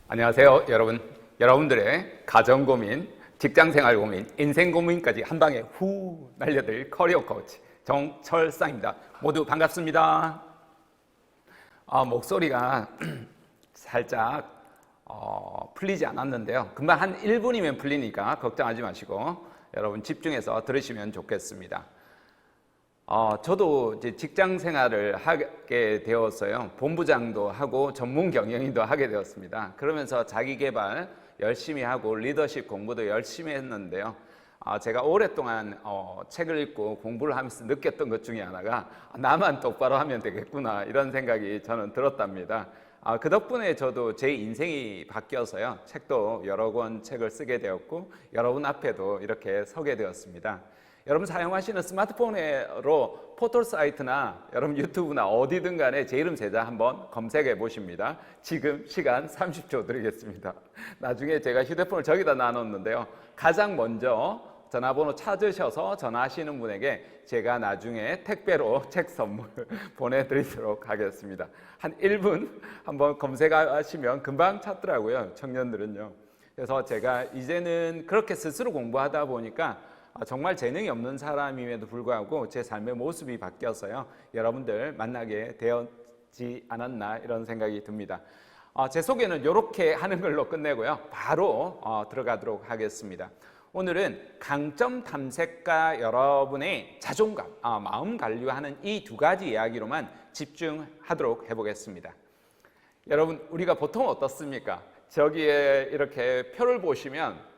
안녕하세요, 여러분. 여러분들의 가정 고민, 직장 생활 고민, 인생 고민까지 한 방에 후 날려들 커리어 코치 정철상입니다. 모두 반갑습니다. 목소리가 살짝 풀리지 않았는데요. 금방 한 1분이면 풀리니까 걱정하지 마시고 여러분 집중해서 들으시면 좋겠습니다. 저도 이제 직장 생활을 하게 되었어요. 본부장도 하고 전문 경영인도 하게 되었습니다. 그러면서 자기 개발 열심히 하고 리더십 공부도 열심히 했는데요. 제가 오랫동안 책을 읽고 공부를 하면서 느꼈던 것 중에 하나가 나만 똑바로 하면 되겠구나 이런 생각이 저는 들었답니다. 그 덕분에 저도 제 인생이 바뀌어서요. 책도 여러 권 책을 쓰게 되었고 여러분 앞에도 이렇게 서게 되었습니다. 여러분 사용하시는 스마트폰으로 포털 사이트나 여러분 유튜브나 어디든 간에 제 이름 제자 한번 검색해 보십니다. 지금 시간 30초 드리겠습니다. 나중에 제가 휴대폰을 저기다 놔놓는데요. 가장 먼저 전화번호 찾으셔서 전화하시는 분에게 제가 나중에 택배로 책 선물 보내드리도록 하겠습니다. 한 1분 한번 검색하시면 금방 찾더라고요. 청년들은요. 그래서 제가 이제는 그렇게 스스로 공부하다 보니까 정말 재능이 없는 사람임에도 불구하고 제 삶의 모습이 바뀌어서요. 여러분들 만나게 되었지 않았나 이런 생각이 듭니다. 제 소개는 이렇게 하는 걸로 끝내고요. 바로 들어가도록 하겠습니다. 오늘은 강점 탐색과 여러분의 자존감, 마음 관리하는 이 두 가지 이야기로만 집중하도록 해보겠습니다. 여러분, 우리가 보통 어떻습니까? 저기에 이렇게 표를 보시면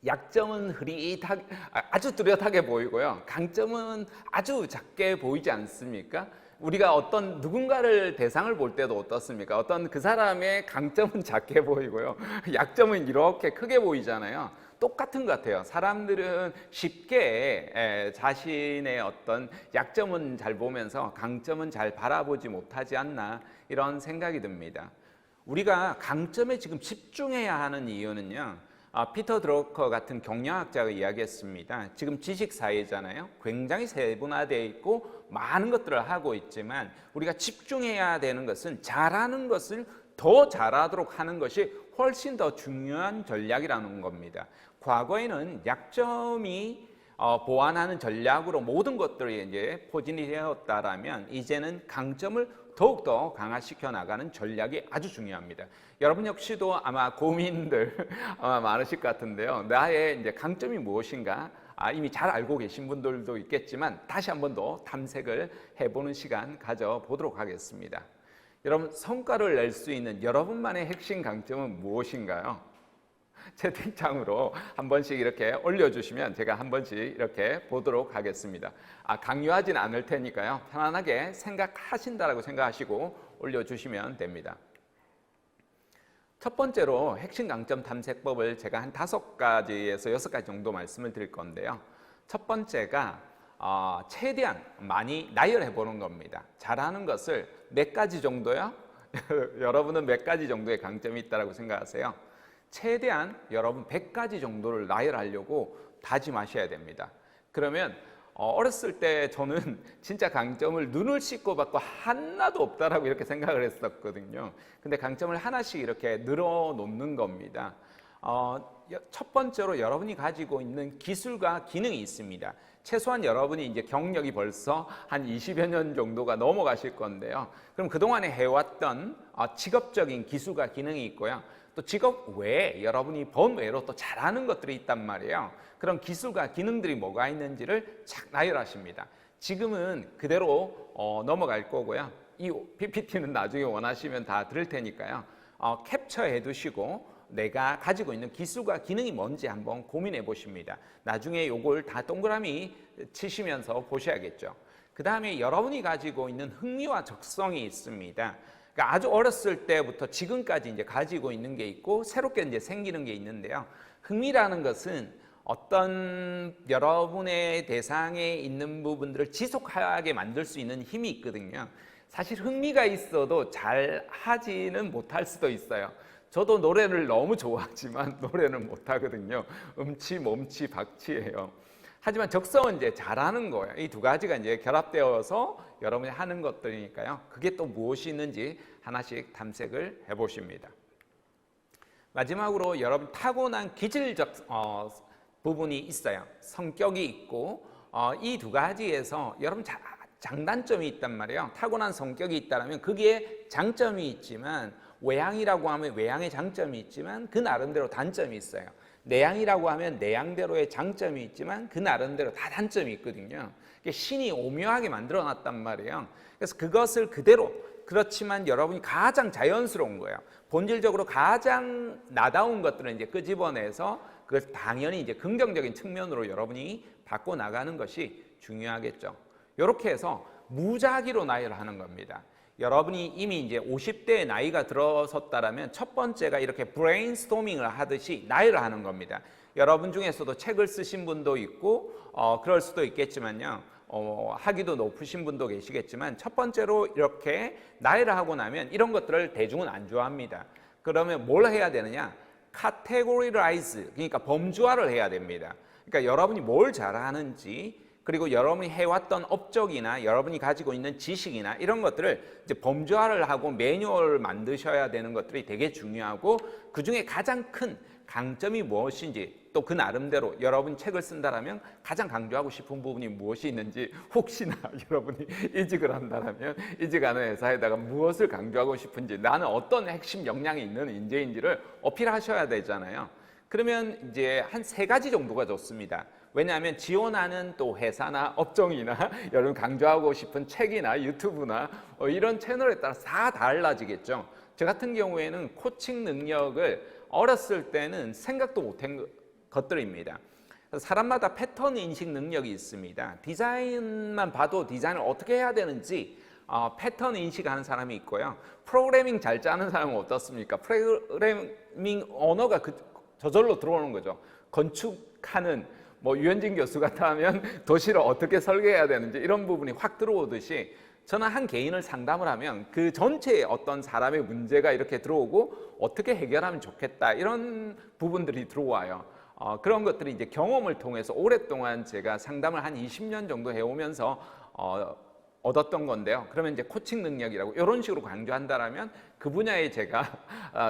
약점은 흐릿하게, 아주 뚜렷하게 보이고요. 강점은 아주 작게 보이지 않습니까? 우리가 어떤 누군가를 대상을 볼 때도 어떻습니까? 어떤 그 사람의 강점은 작게 보이고요. 약점은 이렇게 크게 보이잖아요. 똑같은 것 같아요. 사람들은 쉽게 자신의 어떤 약점은 잘 보면서 강점은 잘 바라보지 못하지 않나 이런 생각이 듭니다. 우리가 강점에 지금 집중해야 하는 이유는요. 피터 드러커 같은 경영학자가 이야기했습니다. 지금 지식사회잖아요. 굉장히 세분화되어 있고 많은 것들을 하고 있지만 우리가 집중해야 되는 것은 잘하는 것을 더 잘하도록 하는 것이 훨씬 더 중요한 전략이라는 겁니다. 과거에는 약점이 보완하는 전략으로 모든 것들이 이제 포진이 되었다라면 이제는 강점을 더욱더 강화시켜 나가는 전략이 아주 중요합니다. 여러분 역시도 아마 고민들 많으실 것 같은데요. 나의 이제 강점이 무엇인가? 이미 잘 알고 계신 분들도 있겠지만 다시 한 번 더 탐색을 해보는 시간 가져보도록 하겠습니다. 여러분 성과를 낼 수 있는 여러분만의 핵심 강점은 무엇인가요? 채팅창으로 한 번씩 이렇게 올려주시면 제가 한 번씩 이렇게 보도록 하겠습니다. 강요하진 않을 테니까요. 편안하게 생각하신다라고 생각하시고 올려주시면 됩니다. 첫 번째로 핵심 강점 탐색법을 제가 한 5가지에서 6가지 정도 말씀을 드릴 건데요. 첫 번째가 최대한 많이 나열해 보는 겁니다. 잘하는 것을 몇 가지 정도요? 여러분은 몇 가지 정도의 강점이 있다고 생각하세요? 최대한 여러분 100가지 정도를 나열하려고 다짐하셔야 됩니다. 그러면 어렸을 때 저는 진짜 강점을 눈을 씻고 봤고 하나도 없다라고 이렇게 생각을 했었거든요. 근데 강점을 하나씩 이렇게 늘어놓는 겁니다. 첫 번째로 여러분이 가지고 있는 기술과 기능이 있습니다. 최소한 여러분이 이제 경력이 벌써 한 20여 년 정도가 넘어가실 건데요. 그럼 그동안에 해왔던 직업적인 기술과 기능이 있고요. 또 직업 외에 여러분이 번외로 또 잘하는 것들이 있단 말이에요. 그런 기술과 기능들이 뭐가 있는지를 착 나열하십니다. 지금은 그대로 넘어갈 거고요. 이 PPT는 나중에 원하시면 다 들을 테니까요. 캡처해 두시고 내가 가지고 있는 기술과 기능이 뭔지 한번 고민해 보십니다. 나중에 요걸 다 동그라미 치시면서 보셔야겠죠. 그 다음에 여러분이 가지고 있는 흥미와 적성이 있습니다. 그러니까 아주 어렸을 때부터 지금까지 이제 가지고 있는 게 있고 새롭게 이제 생기는 게 있는데요. 흥미라는 것은 어떤 여러분의 대상에 있는 부분들을 지속하게 만들 수 있는 힘이 있거든요. 사실 흥미가 있어도 잘 하지는 못할 수도 있어요. 저도 노래를 너무 좋아하지만 노래는 못하거든요. 음치, 몸치, 박치예요. 하지만 적성은 이제 잘하는 거예요. 이 두 가지가 이제 결합되어서 여러분이 하는 것들이니까요. 그게 또 무엇이 있는지 하나씩 탐색을 해보십니다. 마지막으로 여러분 타고난 기질적 부분이 있어요. 성격이 있고 이 두 가지에서 여러분 장단점이 있단 말이에요. 타고난 성격이 있다면 거기에 장점이 있지만 외향이라고 하면 외향의 장점이 있지만 그 나름대로 단점이 있어요. 내향이라고 하면 내향대로의 장점이 있지만 그 나름대로 다 단점이 있거든요. 신이 오묘하게 만들어놨단 말이에요. 그래서 그것을 그대로 그렇지만 여러분이 가장 자연스러운 거예요. 본질적으로 가장 나다운 것들을 이제 끄집어내서 그걸 당연히 이제 긍정적인 측면으로 여러분이 바꿔 나가는 것이 중요하겠죠. 이렇게 해서 무작위로 나열을 하는 겁니다. 여러분이 이미 이제 50대의 나이가 들어섰다라면 첫 번째가 이렇게 브레인스토밍을 하듯이 나열을 하는 겁니다. 여러분 중에서도 책을 쓰신 분도 있고 그럴 수도 있겠지만요. 학위도 높으신 분도 계시겠지만 첫 번째로 이렇게 나열을 하고 나면 이런 것들을 대중은 안 좋아합니다. 그러면 뭘 해야 되느냐? 카테고리라이즈, 그러니까 범주화를 해야 됩니다. 그러니까 여러분이 뭘 잘하는지 그리고 여러분이 해왔던 업적이나 여러분이 가지고 있는 지식이나 이런 것들을 이제 범주화를 하고 매뉴얼을 만드셔야 되는 것들이 되게 중요하고 그 중에 가장 큰 강점이 무엇인지 또 그 나름대로 여러분 책을 쓴다라면 가장 강조하고 싶은 부분이 무엇이 있는지 혹시나 여러분이 이직을 한다라면 이직하는 회사에다가 무엇을 강조하고 싶은지 나는 어떤 핵심 역량이 있는 인재인지를 어필하셔야 되잖아요. 그러면 이제 한 3가지 정도가 좋습니다. 왜냐하면 지원하는 또 회사나 업종이나 여러분 강조하고 싶은 책이나 유튜브나 이런 채널에 따라서 다 달라지겠죠. 저 같은 경우에는 코칭 능력을 어렸을 때는 생각도 못한 것들입니다. 사람마다 패턴 인식 능력이 있습니다. 디자인만 봐도 디자인을 어떻게 해야 되는지 패턴 인식하는 사람이 있고요. 프로그래밍 잘 짜는 사람은 어떻습니까? 프로그래밍 언어가 저절로 들어오는 거죠. 건축하는 유현진 교수 같으면 도시를 어떻게 설계해야 되는지 이런 부분이 확 들어오듯이 저는 한 개인을 상담을 하면 그 전체에 어떤 사람의 문제가 이렇게 들어오고 어떻게 해결하면 좋겠다 이런 부분들이 들어와요. 그런 것들이 이제 경험을 통해서 오랫동안 제가 상담을 한 20년 정도 해오면서 얻었던 건데요. 그러면 이제 코칭 능력이라고 이런 식으로 강조한다라면 그 분야에 제가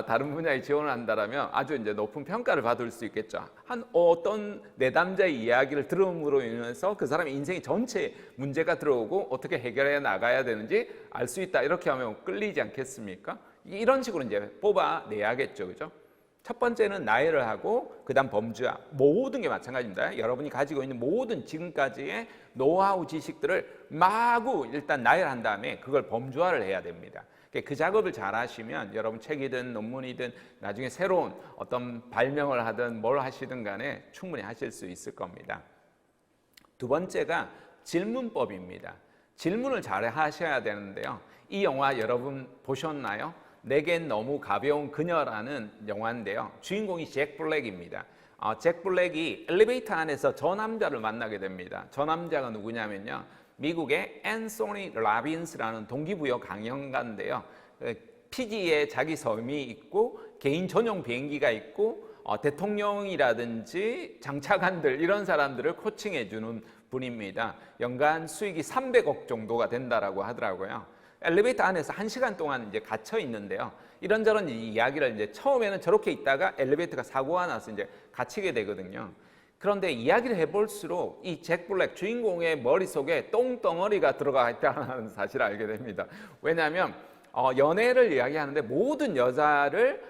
다른 분야에 지원을 한다라면 아주 이제 높은 평가를 받을 수 있겠죠. 한 어떤 내담자의 이야기를 들음으로 인해서 그 사람의 인생의 전체 문제가 들어오고 어떻게 해결해 나가야 되는지 알 수 있다. 이렇게 하면 끌리지 않겠습니까? 이런 식으로 이제 뽑아내야겠죠, 그죠? 첫 번째는 나열을 하고 그다음 범주화. 모든 게 마찬가지입니다. 여러분이 가지고 있는 모든 지금까지의 노하우 지식들을 마구 일단 나열한 다음에 그걸 범주화를 해야 됩니다. 그 작업을 잘 하시면 여러분 책이든 논문이든 나중에 새로운 어떤 발명을 하든 뭘 하시든 간에 충분히 하실 수 있을 겁니다. 두 번째가 질문법입니다. 질문을 잘 하셔야 되는데요. 이 영화 여러분 보셨나요? 내겐 너무 가벼운 그녀라는 영화인데요. 주인공이 잭 블랙입니다. 잭 블랙이 엘리베이터 안에서 저 남자를 만나게 됩니다. 저 남자가 누구냐면요. 미국의 앤소니 라빈스라는 동기부여 강연가인데요. 피지에 자기 섬이 있고 개인 전용 비행기가 있고 대통령이라든지 장차관들 이런 사람들을 코칭해 주는 분입니다. 연간 수익이 300억 정도가 된다라고 하더라고요. 엘리베이터 안에서 1시간 동안 이제 갇혀 있는데요. 이런저런 이야기를 이제 처음에는 저렇게 있다가 엘리베이터가 사고가 나서 이제 갇히게 되거든요. 그런데 이야기를 해볼수록 이 잭 블랙 주인공의 머릿속에 똥덩어리가 들어가 있다는 사실을 알게 됩니다. 왜냐하면 연애를 이야기하는데 모든 여자를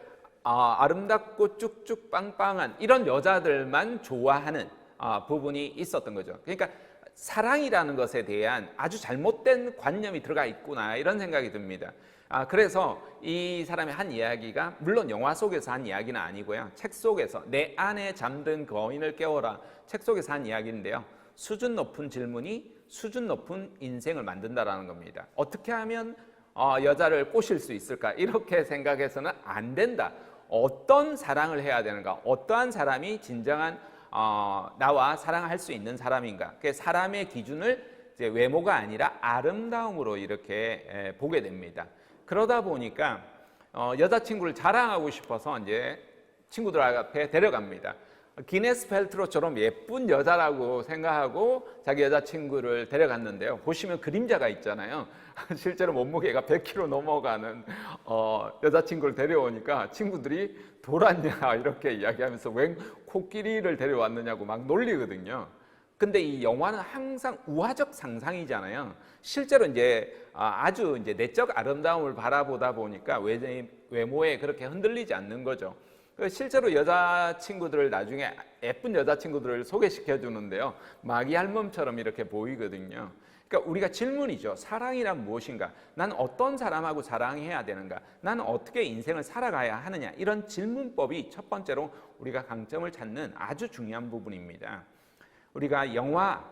아름답고 쭉쭉 빵빵한 이런 여자들만 좋아하는 부분이 있었던 거죠. 그러니까 사랑이라는 것에 대한 아주 잘못된 관념이 들어가 있구나 이런 생각이 듭니다. 그래서 이 사람의 한 이야기가 물론 영화 속에서 한 이야기는 아니고요. 책 속에서 내 안에 잠든 거인을 깨워라 책 속에서 한 이야기인데요. 수준 높은 질문이 수준 높은 인생을 만든다라는 겁니다. 어떻게 하면 여자를 꼬실 수 있을까? 이렇게 생각해서는 안 된다. 어떤 사랑을 해야 되는가? 어떠한 사람이 진정한 나와 사랑할 수 있는 사람인가? 그 사람의 기준을 이제 외모가 아니라 아름다움으로 이렇게 보게 됩니다. 그러다 보니까 여자친구를 자랑하고 싶어서 이제 친구들 앞에 데려갑니다. 기네스 펠트로처럼 예쁜 여자라고 생각하고 자기 여자친구를 데려갔는데요. 보시면 그림자가 있잖아요. 실제로 몸무게가 100kg 넘어가는 여자친구를 데려오니까 친구들이 돌았냐 이렇게 이야기하면서 웬 코끼리를 데려왔느냐고 막 놀리거든요. 근데 이 영화는 항상 우화적 상상이잖아요. 실제로 이제 아주 이제 내적 아름다움을 바라보다 보니까 외모에 그렇게 흔들리지 않는 거죠. 실제로 여자친구들을 나중에 예쁜 여자친구들을 소개시켜 주는데요. 마귀 할멈처럼 이렇게 보이거든요. 그러니까 우리가 질문이죠. 사랑이란 무엇인가? 난 어떤 사람하고 사랑해야 되는가? 나는 어떻게 인생을 살아가야 하느냐? 이런 질문법이 첫 번째로 우리가 강점을 찾는 아주 중요한 부분입니다. 우리가 영화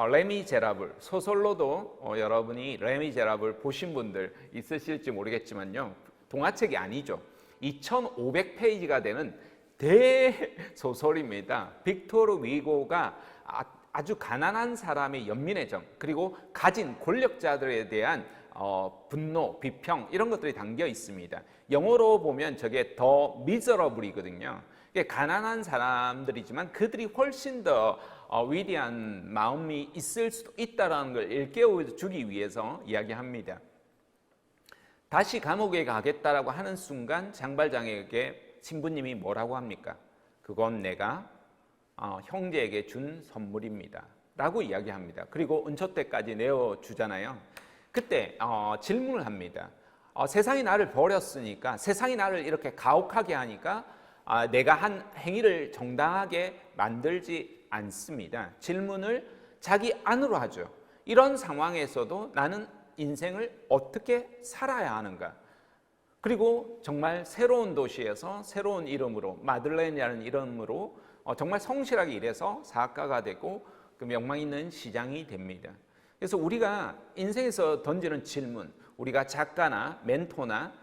레미제라블, 소설로도 여러분이 레미제라블 보신 분들 있으실지 모르겠지만요. 동화책이 아니죠. 2500페이지가 되는 대소설입니다. 빅토르 위고가 아주 가난한 사람의 연민의 정, 그리고 가진 권력자들에 대한 분노, 비평 이런 것들이 담겨 있습니다. 영어로 보면 저게 더 미저러블이거든요. 가난한 사람들이지만 그들이 훨씬 더 위대한 마음이 있을 수도 있다는 걸 일깨워 주기 위해서 이야기합니다. 다시 감옥에 가겠다라고 하는 순간 장발장에게 신부님이 뭐라고 합니까? 그건 내가 형제에게 준 선물입니다 라고 이야기합니다. 그리고 은초대까지 내어주잖아요. 그때 질문을 합니다. 세상이 나를 버렸으니까, 세상이 나를 이렇게 가혹하게 하니까 내가 한 행위를 정당하게 만들지 않습니다. 질문을 자기 안으로 하죠. 이런 상황에서도 나는 인생을 어떻게 살아야 하는가? 그리고 정말 새로운 도시에서 새로운 이름으로, 마들렌이라는 이름으로 정말 성실하게 일해서 사학가가 되고 그 명망 있는 시장이 됩니다. 그래서 우리가 인생에서 던지는 질문, 우리가 작가나 멘토나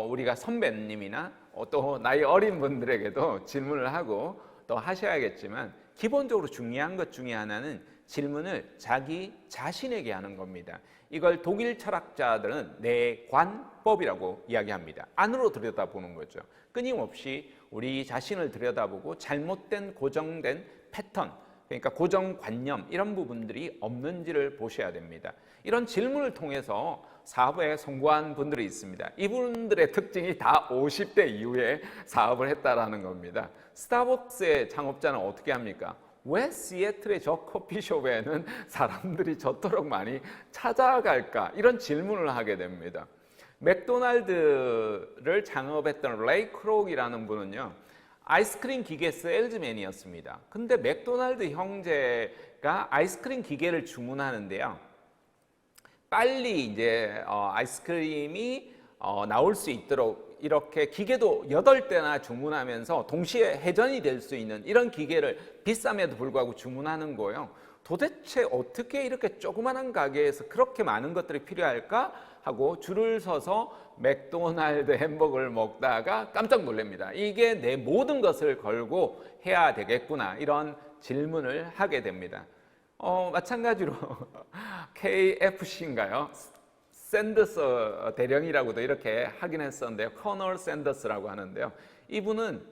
우리가 선배님이나 또 나이 어린 분들에게도 질문을 하고 또 하셔야겠지만 기본적으로 중요한 것 중에 하나는 질문을 자기 자신에게 하는 겁니다. 이걸 독일 철학자들은 내관법이라고 이야기합니다. 안으로 들여다보는 거죠. 끊임없이 우리 자신을 들여다보고 잘못된 고정된 패턴, 그러니까 고정관념 이런 부분들이 없는지를 보셔야 됩니다. 이런 질문을 통해서 사업에 성공한 분들이 있습니다. 이분들의 특징이 다 50대 이후에 사업을 했다라는 겁니다. 스타벅스의 창업자는 어떻게 합니까? 왜 시애틀의 저 커피숍에는 사람들이 저토록 많이 찾아갈까? 이런 질문을 하게 됩니다. 맥도날드를 창업했던 레이 크록이라는 분은요, 아이스크림 기계 세일즈맨이었습니다. 근데 맥도날드 형제가 아이스크림 기계를 주문하는데요, 빨리 이제 아이스크림이 나올 수 있도록 이렇게 기계도 8대나 주문하면서 동시에 회전이 될 수 있는 이런 기계를 비쌈에도 불구하고 주문하는 거예요. 도대체 어떻게 이렇게 조그만한 가게에서 그렇게 많은 것들이 필요할까 하고 줄을 서서 맥도날드 햄버거를 먹다가 깜짝 놀랍니다. 이게 내 모든 것을 걸고 해야 되겠구나, 이런 질문을 하게 됩니다. 마찬가지로 KFC인가요? 샌더스 대령이라고도 이렇게 하긴 했었는데요. 커널 샌더스라고 하는데요. 이분은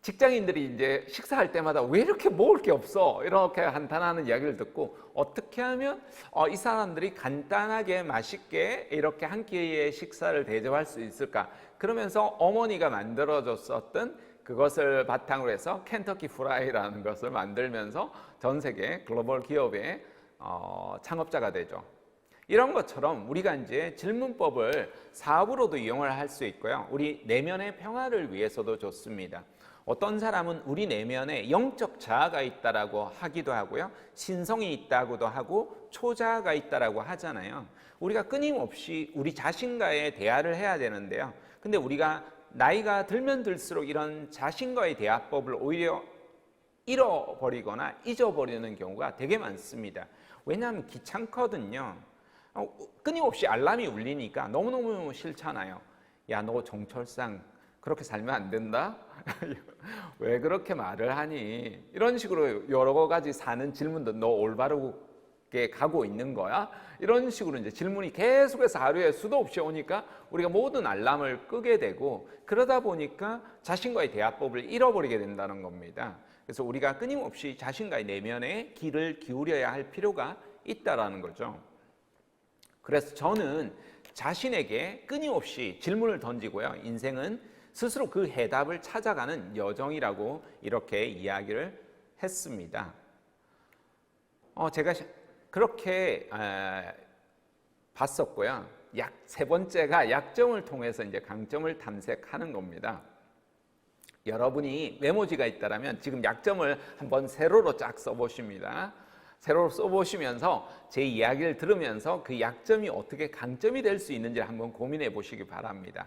직장인들이 이제 식사할 때마다 왜 이렇게 먹을 게 없어? 이렇게 한탄하는 이야기를 듣고 어떻게 하면 이 사람들이 간단하게 맛있게 이렇게 한 끼의 식사를 대접할 수 있을까? 그러면서 어머니가 만들어줬었던 그것을 바탕으로 해서 켄터키 프라이라는 것을 만들면서 전 세계 글로벌 기업의 창업자가 되죠. 이런 것처럼 우리가 이제 질문법을 사업으로도 이용을 할 수 있고요. 우리 내면의 평화를 위해서도 좋습니다. 어떤 사람은 우리 내면에 영적 자아가 있다라고 하기도 하고요. 신성이 있다고도 하고 초자아가 있다라고 하잖아요. 우리가 끊임없이 우리 자신과의 대화를 해야 되는데요. 근데 우리가 나이가 들면 들수록 이런 자신과의 대화법을 오히려 잃어버리거나 잊어버리는 경우가 되게 많습니다. 왜냐하면 귀찮거든요. 끊임없이 알람이 울리니까 너무너무 싫잖아요. 야, 너 정철상 그렇게 살면 안 된다? 왜 그렇게 말을 하니? 이런 식으로 여러 가지 사는 질문도 너 올바르고 게 가고 있는 거야? 이런 식으로 이제 질문이 계속해서 하루에 수도 없이 오니까 우리가 모든 알람을 끄게 되고, 그러다 보니까 자신과의 대화법을 잃어버리게 된다는 겁니다. 그래서 우리가 끊임없이 자신과의 내면에 귀를 기울여야 할 필요가 있다라는 거죠. 그래서 저는 자신에게 끊임없이 질문을 던지고요. 인생은 스스로 그 해답을 찾아가는 여정이라고 이렇게 이야기를 했습니다. 제가 그렇게 봤었고요. 세 번째가 약점을 통해서 이제 강점을 탐색하는 겁니다. 여러분이 메모지가 있다라면 지금 약점을 한번 세로로 쫙 써보십니다. 세로로 써보시면서 제 이야기를 들으면서 그 약점이 어떻게 강점이 될 수 있는지 한번 고민해 보시기 바랍니다.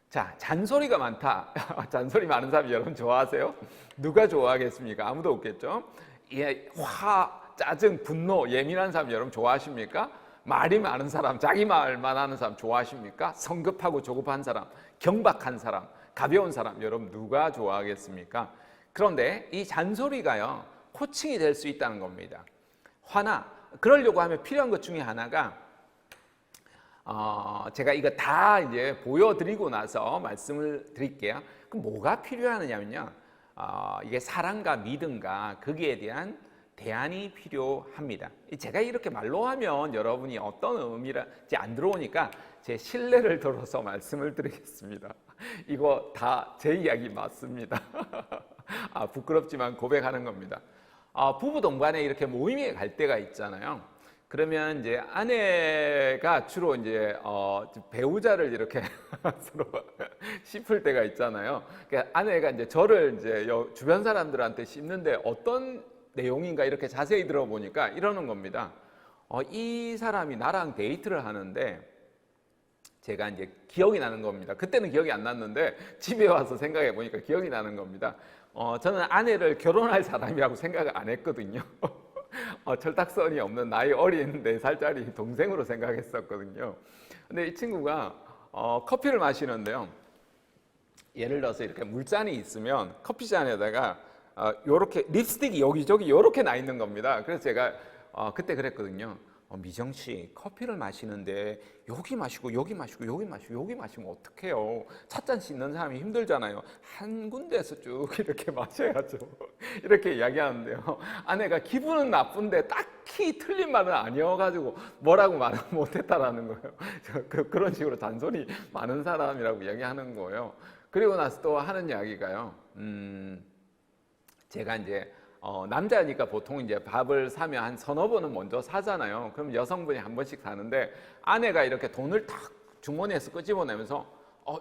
자, 잔소리가 많다. 잔소리 많은 사람 여러분 좋아하세요? 누가 좋아하겠습니까? 아무도 없겠죠? 예, 짜증, 분노, 예민한 사람 여러분 좋아하십니까? 말이 많은 사람, 자기 말만 하는 사람 좋아하십니까? 성급하고 조급한 사람, 경박한 사람, 가벼운 사람 여러분 누가 좋아하겠습니까? 그런데 이 잔소리가요, 코칭이 될 수 있다는 겁니다. 그러려고 하면 필요한 것 중에 하나가 제가 이거 다 이제 보여드리고 나서 말씀을 드릴게요. 그럼 뭐가 필요하느냐면요, 이게 사랑과 믿음과 거기에 대한 대안이 필요합니다. 제가 이렇게 말로 하면 여러분이 어떤 의미인지 안 들어오니까 제 신뢰를 들어서 말씀을 드리겠습니다. 이거 다 제 이야기 맞습니다. 부끄럽지만 고백하는 겁니다. 부부 동반에 이렇게 모임에 갈 때가 있잖아요. 그러면 이제 아내가 주로 이제 배우자를 이렇게 서로 씹을 때가 있잖아요. 그러니까 아내가 이제 저를 이제 주변 사람들한테 씹는데 어떤 내용인가 이렇게 자세히 들어보니까 이러는 겁니다. 이 사람이 나랑 데이트를 하는데, 제가 이제 기억이 나는 겁니다. 그때는 기억이 안 났는데 집에 와서 생각해 보니까 기억이 나는 겁니다. 저는 아내를 결혼할 사람이라고 생각을 안 했거든요. 철딱선이 없는 나이 어린 4살짜리 동생으로 생각했었거든요. 근데 이 친구가 커피를 마시는데요, 예를 들어서 이렇게 물잔이 있으면 커피잔에다가 요렇게 립스틱이 여기저기 요렇게 나 있는 겁니다. 그래서 제가 그때 그랬거든요. 미정 씨, 커피를 마시는데 여기 마시고 여기 마시고 여기 마시고 여기 마시면 어떡해요? 찻잔 씻는 사람이 힘들잖아요. 한 군데에서 쭉 이렇게 마셔야죠. 이렇게 이야기하는데요, 아내가 기분은 나쁜데 딱히 틀린 말은 아니어가지고 뭐라고 말을 못했다라는 거예요. 그런 식으로 잔소리 많은 사람이라고 이야기하는 거예요. 그리고 나서 또 하는 이야기가요, 제가 이제 남자니까 보통 이제 밥을 사면 한 서너 번은 먼저 사잖아요. 그럼 여성분이 한 번씩 사는데 아내가 이렇게 돈을 탁 주머니에서 끄집어내면서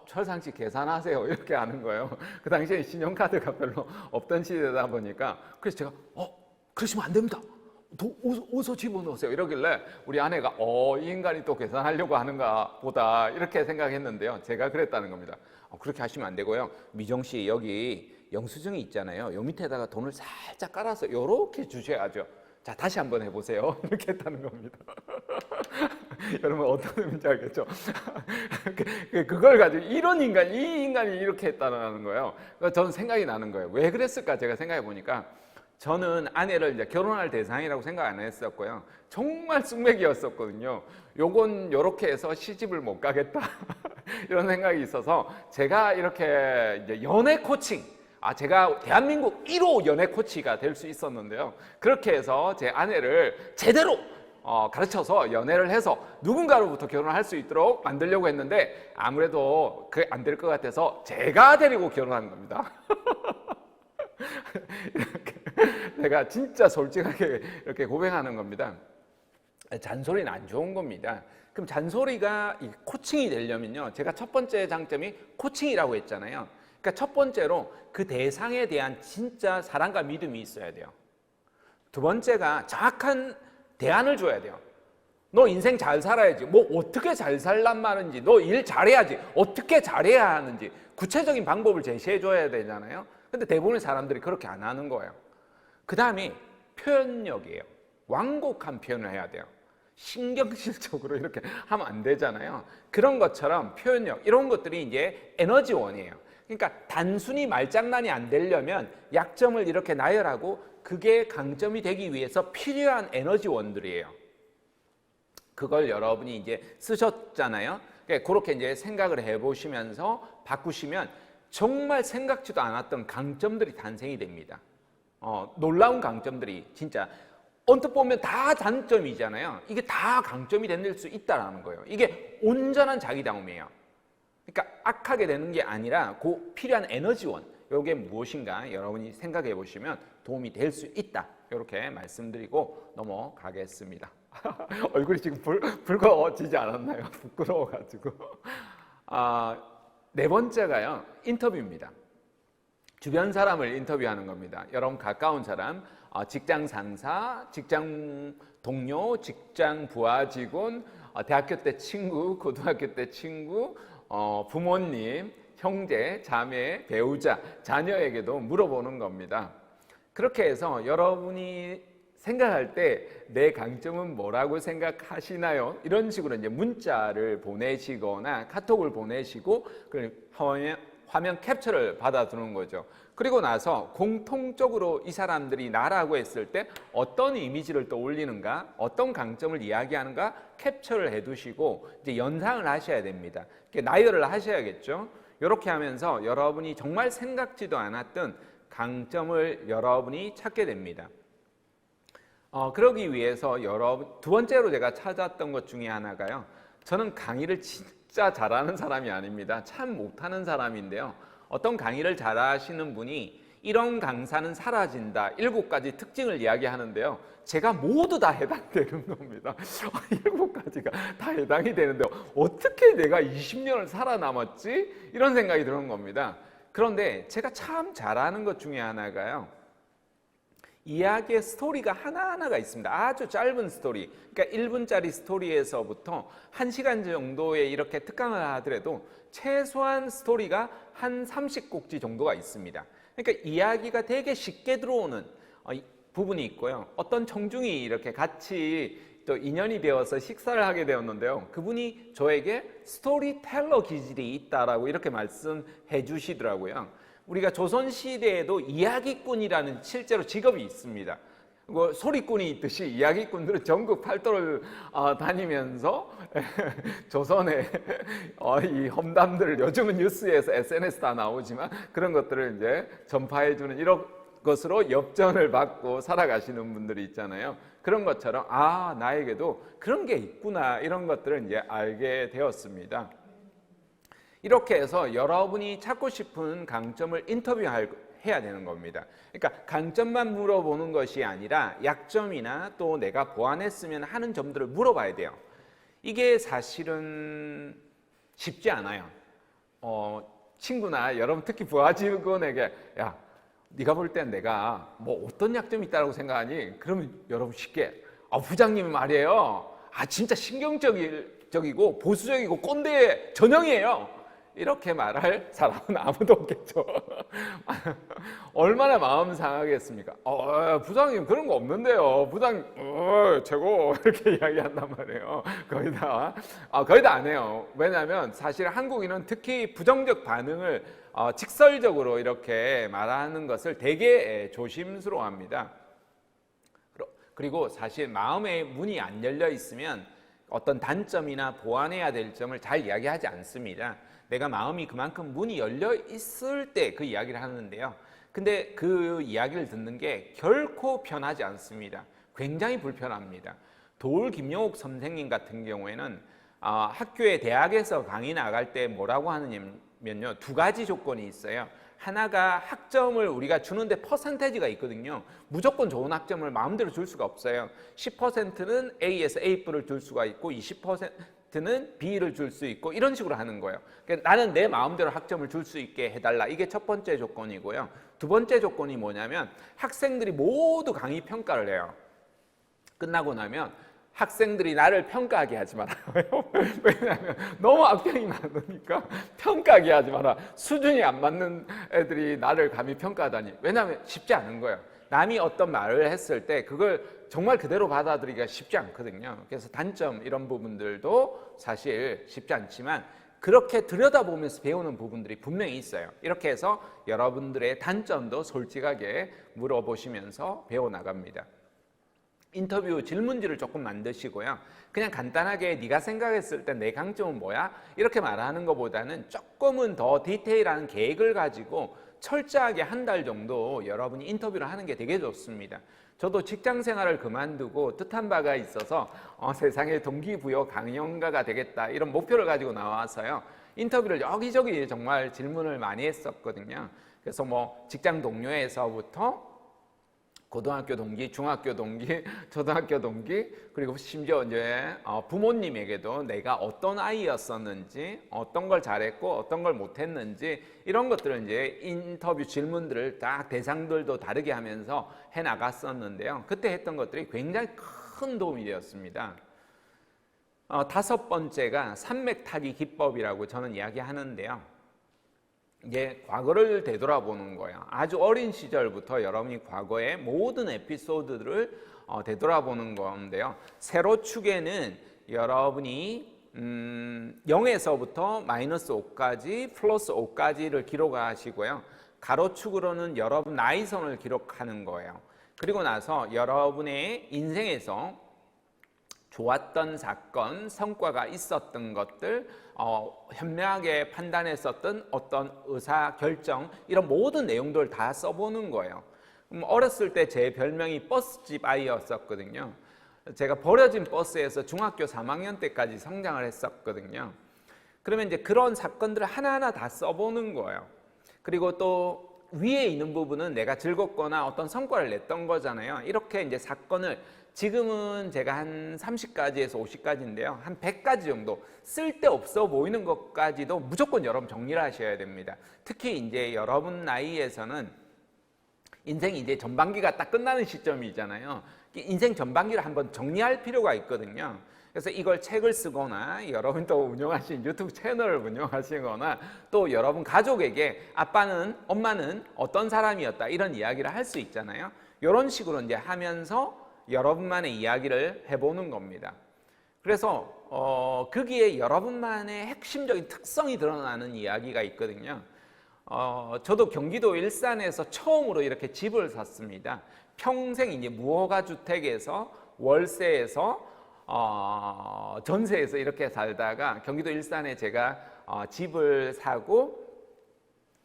철상 씨 계산하세요 이렇게 하는 거예요. 그 당시에 신용카드가 별로 없던 시대다 보니까, 그래서 제가 그러시면 안 됩니다. 어서 집어넣으세요 이러길래 우리 아내가 이 인간이 또 계산하려고 하는가 보다 이렇게 생각했는데요, 제가 그랬다는 겁니다. 그렇게 하시면 안 되고요, 미정 씨 여기 영수증이 있잖아요. 요 밑에다가 돈을 살짝 깔아서 요렇게 주셔야죠. 자, 다시 한번 해보세요. 이렇게 했다는 겁니다. 여러분 어떤 의미인지 알겠죠? 그걸 가지고 이 인간이 이렇게 했다는 거예요. 저는 생각이 나는 거예요. 왜 그랬을까? 제가 생각해 보니까 저는 아내를 이제 결혼할 대상이라고 생각 안 했었고요. 정말 숙맥이었었거든요. 요건 요렇게 해서 시집을 못 가겠다. 이런 생각이 있어서 제가 이렇게 이제 연애 코칭, 제가 대한민국 1호 연애 코치가 될 수 있었는데요. 그렇게 해서 제 아내를 제대로 가르쳐서 연애를 해서 누군가로부터 결혼을 할 수 있도록 만들려고 했는데 아무래도 그게 안 될 것 같아서 제가 데리고 결혼한 겁니다. 제가 진짜 솔직하게 이렇게 고백하는 겁니다. 잔소리는 안 좋은 겁니다. 그럼 잔소리가 코칭이 되려면요, 제가 첫 번째 장점이 코칭이라고 했잖아요. 그러니까 첫 번째로 그 대상에 대한 진짜 사랑과 믿음이 있어야 돼요. 두 번째가 정확한 대안을 줘야 돼요. 너 인생 잘 살아야지. 뭐 어떻게 잘 살란 말인지, 너 일 잘해야지. 어떻게 잘해야 하는지 구체적인 방법을 제시해 줘야 되잖아요. 근데 대부분의 사람들이 그렇게 안 하는 거예요. 그 다음이 표현력이에요. 완곡한 표현을 해야 돼요. 신경질적으로 이렇게 하면 안 되잖아요. 그런 것처럼 표현력, 이런 것들이 이제 에너지원이에요. 그러니까 단순히 말장난이 안 되려면 약점을 이렇게 나열하고 그게 강점이 되기 위해서 필요한 에너지원들이에요. 그걸 여러분이 이제 쓰셨잖아요. 그러니까 그렇게 이제 생각을 해보시면서 바꾸시면 정말 생각지도 않았던 강점들이 탄생이 됩니다. 놀라운 강점들이 진짜 언뜻 보면 다 단점이잖아요. 이게 다 강점이 될 수 있다는 거예요. 이게 온전한 자기다움이에요. 그러니까 악하게 되는 게 아니라 그 필요한 에너지원, 이게 무엇인가 여러분이 생각해 보시면 도움이 될 수 있다. 이렇게 말씀드리고 넘어가겠습니다. 얼굴이 지금 붉어지지 않았나요? 부끄러워가지고. 네 번째가요, 인터뷰입니다. 주변 사람을 인터뷰하는 겁니다. 여러분 가까운 사람, 직장 상사, 직장 동료, 직장 부하 직원, 대학교 때 친구, 고등학교 때 친구, 부모님, 형제, 자매, 배우자, 자녀에게도 물어보는 겁니다. 그렇게 해서 여러분이 생각할 때 내 강점은 뭐라고 생각하시나요? 이런 식으로 이제 문자를 보내시거나 카톡을 보내시고 화면 캡처를 받아두는 거죠. 그리고 나서 공통적으로 이 사람들이 나라고 했을 때 어떤 이미지를 떠올리는가, 어떤 강점을 이야기하는가 캡처를 해두시고 이제 연상을 하셔야 됩니다. 나열을 하셔야겠죠. 이렇게 하면서 여러분이 정말 생각지도 않았던 강점을 여러분이 찾게 됩니다. 그러기 위해서 여러분 두 번째로 제가 찾았던 것 중에 하나가요. 저는 강의를 진짜 잘하는 사람이 아닙니다. 참 못하는 사람인데요. 어떤 강의를 잘하시는 분이 이런 강사는 사라진다. 7가지 특징을 이야기하는데요. 제가 모두 다 해당되는 겁니다. 7가지가 다 해당이 되는데 어떻게 내가 20년을 살아남았지? 이런 생각이 드는 겁니다. 그런데 제가 참 잘하는 것 중에 하나가요. 이야기의 스토리가 하나하나가 있습니다. 아주 짧은 스토리, 그러니까 1분짜리 스토리에서부터 1시간 정도에 이렇게 특강을 하더라도 최소한 스토리가 한 30곡지 정도가 있습니다. 그러니까 이야기가 되게 쉽게 들어오는 부분이 있고요. 어떤 청중이 이렇게 같이 또 인연이 되어서 식사를 하게 되었는데요. 그분이 저에게 스토리텔러 기질이 있다라고 이렇게 말씀해 주시더라고요. 우리가 조선시대에도 이야기꾼이라는 실제로 직업이 있습니다. 소리꾼이 있듯이 이야기꾼들은 전국 팔도를 다니면서 조선의 이 험담들을 요즘은 뉴스에서 SNS 다 나오지만 그런 것들을 이제 전파해주는 이런 것으로 엽전을 받고 살아가시는 분들이 있잖아요. 그런 것처럼 나에게도 그런 게 있구나 이런 것들을 이제 알게 되었습니다. 이렇게 해서 여러분이 찾고 싶은 강점을 인터뷰해야 되는 겁니다. 그러니까 강점만 물어보는 것이 아니라 약점이나 또 내가 보완했으면 하는 점들을 물어봐야 돼요. 이게 사실은 쉽지 않아요. 친구나 여러분 특히 부하 직원에게 야, 네가 볼 땐 내가 뭐 어떤 약점이 있다고 생각하니? 그러면 여러분 쉽게 부장님이 말이에요. 진짜 신경적이고 보수적이고 꼰대 전형이에요. 이렇게 말할 사람은 아무도 없겠죠. 얼마나 마음 상하겠습니까? 부장님 그런 거 없는데요. 부장님 최고 이렇게 이야기한단 말이에요. 거의 다 안 해요. 왜냐하면 사실 한국인은 특히 부정적 반응을 직설적으로 이렇게 말하는 것을 되게 조심스러워합니다. 그리고 사실 마음의 문이 안 열려 있으면 어떤 단점이나 보완해야 될 점을 잘 이야기하지 않습니다. 내가 마음이 그만큼 문이 열려 있을 때 그 이야기를 하는데요. 근데 그 이야기를 듣는 게 결코 편하지 않습니다. 굉장히 불편합니다. 도울 김용옥 선생님 같은 경우에는 학교에 대학에서 강의 나갈 때 뭐라고 하느냐면요. 2가지 조건이 있어요. 하나가 학점을 우리가 주는데 퍼센테이지가 있거든요. 무조건 좋은 학점을 마음대로 줄 수가 없어요. 10%는 A에서 A+을 줄 수가 있고 20%는 B를 줄 수 있고 이런 식으로 하는 거예요. 그러니까 나는 내 마음대로 학점을 줄 수 있게 해달라. 이게 첫 번째 조건이고요. 두 번째 조건이 뭐냐면 학생들이 모두 강의 평가를 해요. 끝나고 나면 학생들이 나를 평가하게 하지 마라. 왜냐하면 너무 악평이 많으니까 평가하게 하지 마라. 수준이 안 맞는 애들이 나를 감히 평가하다니. 왜냐하면 쉽지 않은 거예요. 남이 어떤 말을 했을 때 그걸 정말 그대로 받아들이기가 쉽지 않거든요. 그래서 단점 이런 부분들도 사실 쉽지 않지만 그렇게 들여다보면서 배우는 부분들이 분명히 있어요. 이렇게 해서 여러분들의 단점도 솔직하게 물어보시면서 배워나갑니다. 인터뷰 질문지를 조금 만드시고요. 그냥 간단하게 네가 생각했을 때 내 강점은 뭐야? 이렇게 말하는 것보다는 조금은 더 디테일한 계획을 가지고 철저하게 한 달 정도 여러분이 인터뷰를 하는 게 되게 좋습니다. 저도 직장 생활을 그만두고 뜻한 바가 있어서 세상의 동기부여 강연가가 되겠다 이런 목표를 가지고 나와서요. 인터뷰를 여기저기 정말 질문을 많이 했었거든요. 그래서 뭐 직장 동료에서부터 고등학교 동기, 중학교 동기, 초등학교 동기, 그리고 심지어 이제 부모님에게도 내가 어떤 아이였었는지, 어떤 걸 잘했고 어떤 걸 못했는지 이런 것들을 이제 인터뷰 질문들을 딱 대상들도 다르게 하면서 해 나갔었는데요. 그때 했던 것들이 굉장히 큰 도움이 되었습니다. 다섯 번째가 산맥 타기 기법이라고 저는 이야기하는데요. 이게 과거를 되돌아보는 거예요. 아주 어린 시절부터 여러분이 과거의 모든 에피소드들을 되돌아보는 건데요. 세로 축에는 여러분이 0에서부터 마이너스 5까지 플러스 5까지를 기록하시고요. 가로축으로는 여러분 나이선을 기록하는 거예요. 그리고 나서 여러분의 인생에서 좋았던 사건, 성과가 있었던 것들, 현명하게 판단했었던 어떤 의사 결정 이런 모든 내용들을 다 써보는 거예요. 어렸을 때 제 별명이 버스집 아이였었거든요. 제가 버려진 버스에서 중학교 3학년 때까지 성장을 했었거든요. 그러면 이제 그런 사건들을 하나하나 다 써보는 거예요. 그리고 또 위에 있는 부분은 내가 즐겁거나 어떤 성과를 냈던 거잖아요. 이렇게 이제 사건을 지금은 제가 한 30가지에서 50가지인데요. 한 100가지 정도 쓸데없어 보이는 것까지도 무조건 여러분 정리를 하셔야 됩니다. 특히 이제 여러분 나이에서는 인생이 이제 전반기가 딱 끝나는 시점이잖아요. 인생 전반기를 한번 정리할 필요가 있거든요. 그래서 이걸 책을 쓰거나 여러분 또 운영하신 유튜브 채널을 운영하시거나 또 여러분 가족에게 아빠는 엄마는 어떤 사람이었다 이런 이야기를 할 수 있잖아요. 이런 식으로 이제 하면서 여러분만의 이야기를 해보는 겁니다. 그래서 거기에 여러분만의 핵심적인 특성이 드러나는 이야기가 있거든요. 저도 경기도 일산에서 처음으로 이렇게 집을 샀습니다. 평생 이제 무허가 주택에서 월세에서 전세에서 이렇게 살다가 경기도 일산에 제가 집을 사고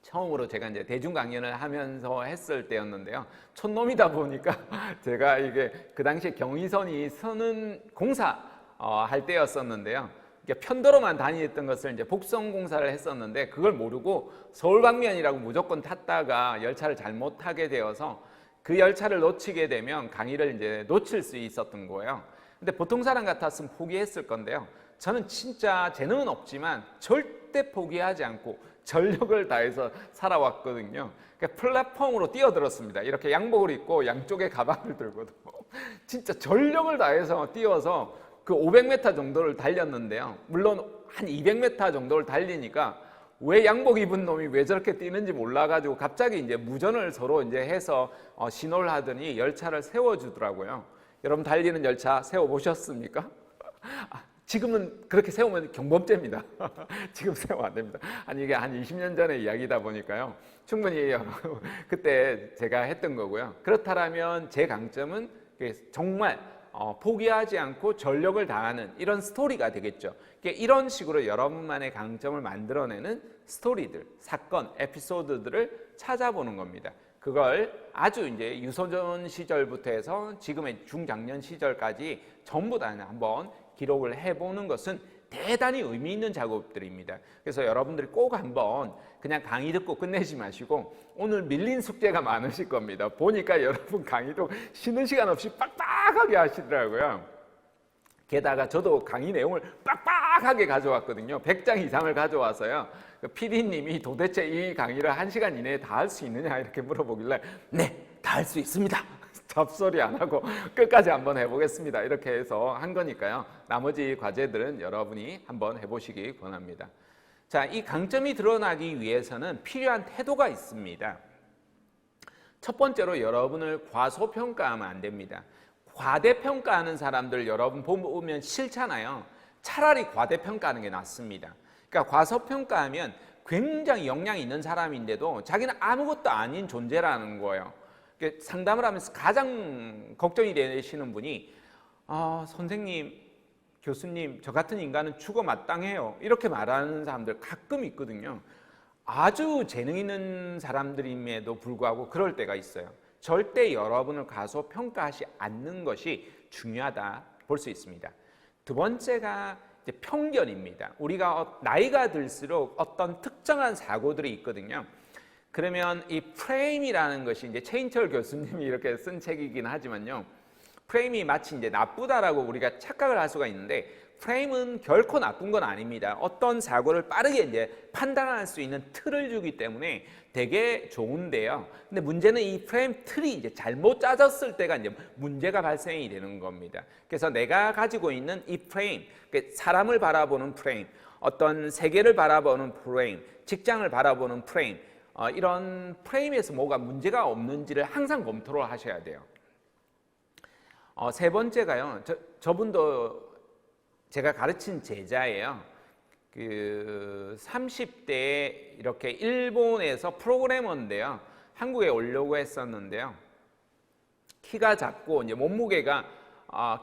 처음으로 제가 이제 대중 강연을 하면서 했을 때였는데요. 촌놈이다 보니까 제가 이게 그 당시에 경의선이 서는 공사 할 때였었는데요. 편도로만 다니던 것을 이제 복성공사를 했었는데 그걸 모르고 서울 방면이라고 무조건 탔다가 열차를 잘못 타게 되어서 그 열차를 놓치게 되면 강의를 이제 놓칠 수 있었던 거예요. 근데 보통 사람 같았으면 포기했을 건데요. 저는 진짜 재능은 없지만 절대 포기하지 않고 전력을 다해서 살아왔거든요. 그러니까 플랫폼으로 뛰어들었습니다. 이렇게 양복을 입고 양쪽에 가방을 들고도 진짜 전력을 다해서 뛰어서 그 500m 정도를 달렸는데요. 물론 한 200m 정도를 달리니까 왜 양복 입은 놈이 왜 저렇게 뛰는지 몰라가지고 갑자기 이제 무전을 서로 이제 해서 신호를 하더니 열차를 세워주더라고요. 여러분 달리는 열차 세워보셨습니까? 지금은 그렇게 세우면 경범죄입니다. 지금 세우면 안 됩니다. 이게 한 20년 전의 이야기다 보니까요. 충분히 그때 제가 했던 거고요. 그렇다면 제 강점은 정말 포기하지 않고 전력을 다하는 이런 스토리가 되겠죠. 이런 식으로 여러분만의 강점을 만들어내는 스토리들, 사건, 에피소드들을 찾아보는 겁니다. 그걸 아주 이제 유소년 시절부터 해서 지금의 중장년 시절까지 전부 다 한번 기록을 해보는 것은 대단히 의미 있는 작업들입니다. 그래서 여러분들이 꼭 한번 그냥 강의 듣고 끝내지 마시고 오늘 밀린 숙제가 많으실 겁니다. 보니까 여러분 강의도 쉬는 시간 없이 빡빡하게 하시더라고요. 게다가 저도 강의 내용을 빡빡하게 가져왔거든요. 100장 이상을 가져와서요. PD님이 도대체 이 강의를 1시간 이내에 다 할 수 있느냐 이렇게 물어보길래 네, 다 할 수 있습니다. 잡소리 안 하고 끝까지 한번 해보겠습니다. 이렇게 해서 한 거니까요. 나머지 과제들은 여러분이 한번 해보시기 권합니다. 자, 이 강점이 드러나기 위해서는 필요한 태도가 있습니다. 첫 번째로 여러분을 과소평가하면 안 됩니다. 과대평가하는 사람들 여러분 보면 싫잖아요. 차라리 과대평가하는 게 낫습니다. 그러니까 과소평가하면 굉장히 역량이 있는 사람인데도 자기는 아무것도 아닌 존재라는 거예요. 그러니까 상담을 하면서 가장 걱정이 되시는 분이 선생님, 교수님, 저 같은 인간은 죽어 마땅해요. 이렇게 말하는 사람들 가끔 있거든요. 아주 재능 있는 사람들임에도 불구하고 그럴 때가 있어요. 절대 여러분을 과소평가하지 않는 것이 중요하다 볼 수 있습니다. 두 번째가 이제 편견입니다. 우리가 나이가 들수록 어떤 특정한 사고들이 있거든요. 그러면 이 프레임이라는 것이 이제 최인철 교수님이 이렇게 쓴 책이긴 하지만요. 프레임이 마치 이제 나쁘다라고 우리가 착각을 할 수가 있는데 프레임은 결코 나쁜 건 아닙니다. 어떤 사고를 빠르게 이제 판단할 수 있는 틀을 주기 때문에 되게 좋은데요. 근데 문제는 이 프레임 틀이 이제 잘못 짜졌을 때가 이제 문제가 발생이 되는 겁니다. 그래서 내가 가지고 있는 이 프레임, 사람을 바라보는 프레임, 어떤 세계를 바라보는 프레임, 직장을 바라보는 프레임, 이런 프레임에서 뭐가 문제가 없는지를 항상 검토를 하셔야 돼요. 세 번째가요. 저분도 제가 가르친 제자예요. 30대에 이렇게 일본에서 프로그래머인데요. 한국에 오려고 했었는데요. 키가 작고 이제 몸무게가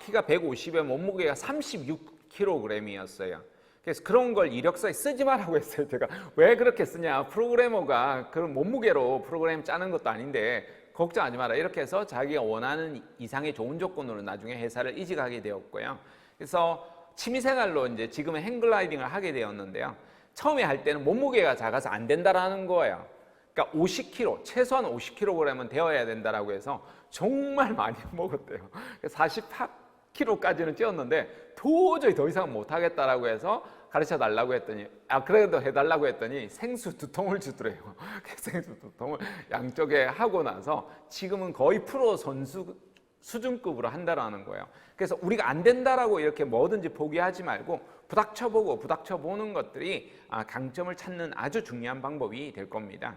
키가 150에 몸무게가 36kg이었어요. 그래서 그런 걸 이력서에 쓰지 말라고 했어요. 제가 왜 그렇게 쓰냐? 프로그래머가 그런 몸무게로 프로그램 짜는 것도 아닌데 걱정하지 마라. 이렇게 해서 자기가 원하는 이상의 좋은 조건으로 나중에 회사를 이직하게 되었고요. 그래서 취미생활로 이제 지금은 행글라이딩을 하게 되었는데요. 처음에 할 때는 몸무게가 작아서 안 된다라는 거예요. 그러니까 50kg, 최소한 50kg은 되어야 된다라고 해서 정말 많이 먹었대요. 48kg까지는 찌었는데 도저히 더 이상 못 하겠다라고 해서 가르쳐 달라고 했더니 그래도 해달라고 했더니 생수 2통을 주더래요. 생수 2통을 양쪽에 하고 나서 지금은 거의 프로 선수 수준급으로 한다라는 거예요. 그래서 우리가 안 된다라고 이렇게 뭐든지 포기하지 말고 부닥쳐보는 것들이 강점을 찾는 아주 중요한 방법이 될 겁니다.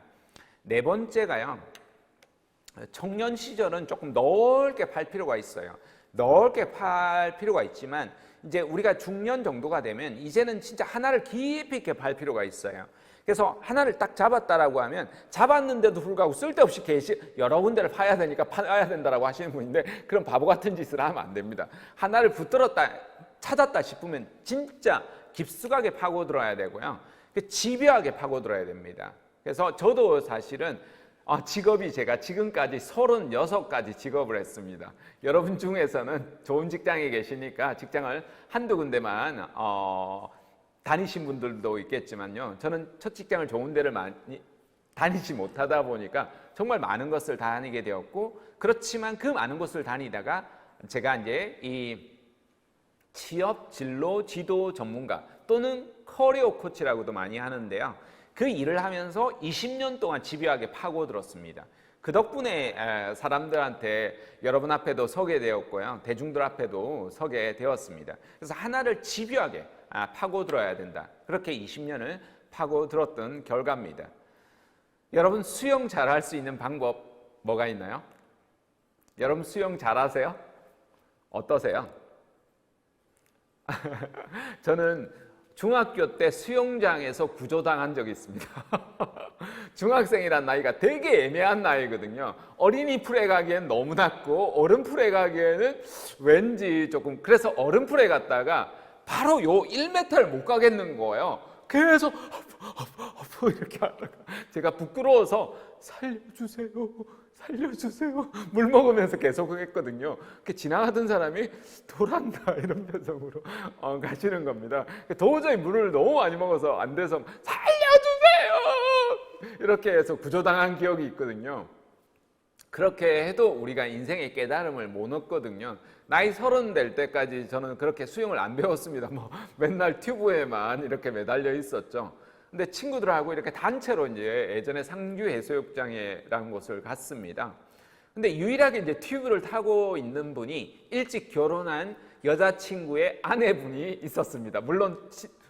네 번째가요. 청년 시절은 조금 넓게 팔 필요가 있어요. 넓게 팔 필요가 있지만 이제 우리가 중년 정도가 되면 이제는 진짜 하나를 깊이 있게 팔 필요가 있어요. 그래서 하나를 딱 잡았다라고 하면 잡았는데도 불구하고 쓸데없이 여러 군데를 파야 되니까 파야 된다라고 하시는 분인데 그런 바보 같은 짓을 하면 안 됩니다. 하나를 붙들었다 찾았다 싶으면 진짜 깊숙하게 파고들어야 되고요. 집요하게 파고들어야 됩니다. 그래서 저도 사실은 직업이 제가 지금까지 36가지 직업을 했습니다. 여러분 중에서는 좋은 직장에 계시니까 직장을 한두 군데만 다니신 분들도 있겠지만요. 저는 첫 직장을 좋은 데를 많이 다니지 못하다 보니까 정말 많은 것을 다니게 되었고 그렇지만 그 많은 곳을 다니다가 제가 이제 이 취업 진로 지도 전문가 또는 커리어 코치라고도 많이 하는데요. 그 일을 하면서 20년 동안 집요하게 파고들었습니다. 그 덕분에 사람들한테 여러분 앞에도 서게 되었고요. 대중들 앞에도 서게 되었습니다. 그래서 하나를 집요하게 파고들어야 된다. 그렇게 20년을 파고들었던 결과입니다. 여러분 수영 잘할 수 있는 방법 뭐가 있나요? 여러분 수영 잘하세요? 어떠세요? 저는 중학교 때 수영장에서 구조당한 적이 있습니다. 중학생이란 나이가 되게 애매한 나이거든요. 어린이 풀에 가기엔 너무 낮고 어른 풀에 가기에는 왠지 조금 그래서 어른 풀에 갔다가 바로 요 1m를 못 가겠는 거예요. 계속 이렇게 하다가 제가 부끄러워서 살려주세요. 물 먹으면서 계속 했거든요. 지나가던 사람이 돌았나 이런 표정으로 가시는 겁니다. 도저히 물을 너무 많이 먹어서 안 돼서 살려주세요. 이렇게 해서 구조당한 기억이 있거든요. 그렇게 해도 우리가 인생의 깨달음을 못 얻거든요. 나이 30 될 때까지 저는 그렇게 수영을 안 배웠습니다. 맨날 튜브에만 이렇게 매달려 있었죠. 근데 친구들하고 이렇게 단체로 이제 예전에 상주 해수욕장이라는 곳을 갔습니다. 근데 유일하게 이제 튜브를 타고 있는 분이 일찍 결혼한 여자친구의 아내분이 있었습니다. 물론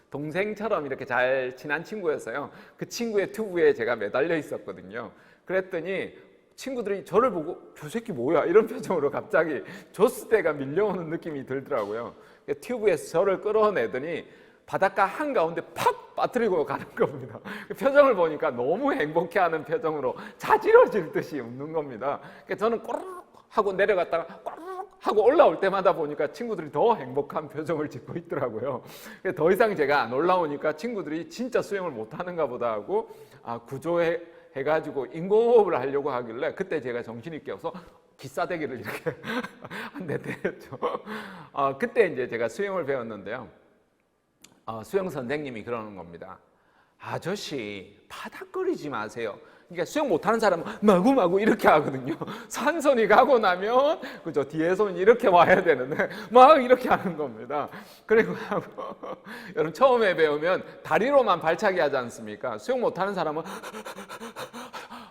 동생처럼 이렇게 잘 친한 친구였어요. 그 친구의 튜브에 제가 매달려 있었거든요. 그랬더니 친구들이 저를 보고 저 새끼 뭐야 이런 표정으로 갑자기 조스대가 밀려오는 느낌이 들더라고요. 튜브에서 저를 끌어내더니 바닷가 한가운데 팍 빠뜨리고 가는 겁니다. 그 표정을 보니까 너무 행복해하는 표정으로 자지러질 듯이 웃는 겁니다. 그래서 저는 꼬르륵 하고 내려갔다가 꼬르륵 하고 올라올 때마다 보니까 친구들이 더 행복한 표정을 짓고 있더라고요. 더 이상 제가 안 올라오니까 친구들이 진짜 수영을 못하는가 보다 하고 구조해가지고 인공호흡을 하려고 하길래 그때 제가 정신이 깨어서 기싸대기를 이렇게 한 대 때렸죠. 그때 이제 제가 수영을 배웠는데요. 수영 선생님이 그러는 겁니다. 아저씨 파닥거리지 마세요. 그러니까 수영 못하는 사람은 마구마구 이렇게 하거든요. 산손이 가고 나면 그죠, 뒤에 손이 이렇게 와야 되는데 막 이렇게 하는 겁니다. 그리고 여러분 처음에 배우면 다리로만 발차기 하지 않습니까? 수영 못하는 사람은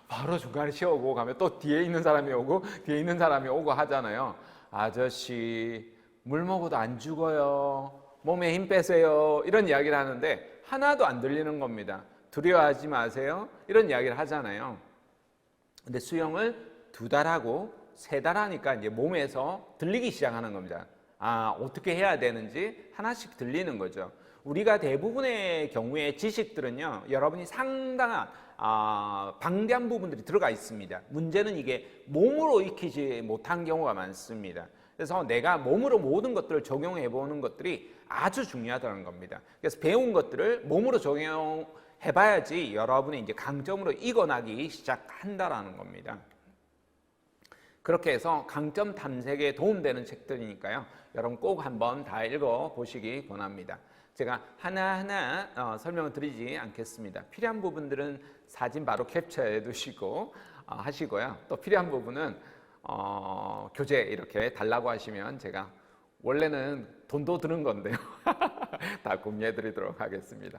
바로 중간에 쉬어오고 가면 또 뒤에 있는 사람이 오고 뒤에 있는 사람이 오고 하잖아요. 아저씨 물 먹어도 안 죽어요. 몸에 힘 빼세요. 이런 이야기를 하는데 하나도 안 들리는 겁니다. 두려워하지 마세요. 이런 이야기를 하잖아요. 근데 수영을 2달 하고 3달 하니까 이제 몸에서 들리기 시작하는 겁니다. 어떻게 해야 되는지 하나씩 들리는 거죠. 우리가 대부분의 경우에 지식들은요, 여러분이 상당한 방대한 부분들이 들어가 있습니다. 문제는 이게 몸으로 익히지 못한 경우가 많습니다. 그래서 내가 몸으로 모든 것들을 적용해 보는 것들이 아주 중요하다는 겁니다. 그래서 배운 것들을 몸으로 적용해봐야지 여러분이 이제 강점으로 익어나기 시작한다라는 겁니다. 그렇게 해서 강점 탐색에 도움되는 책들이니까요. 여러분 꼭 한번 다 읽어보시기 권합니다. 제가 하나하나 설명을 드리지 않겠습니다. 필요한 부분들은 사진 바로 캡처해 두시고 하시고요. 또 필요한 부분은 교재 이렇게 달라고 하시면 제가 원래는 돈도 드는 건데요. 다 공유해 드리도록 하겠습니다.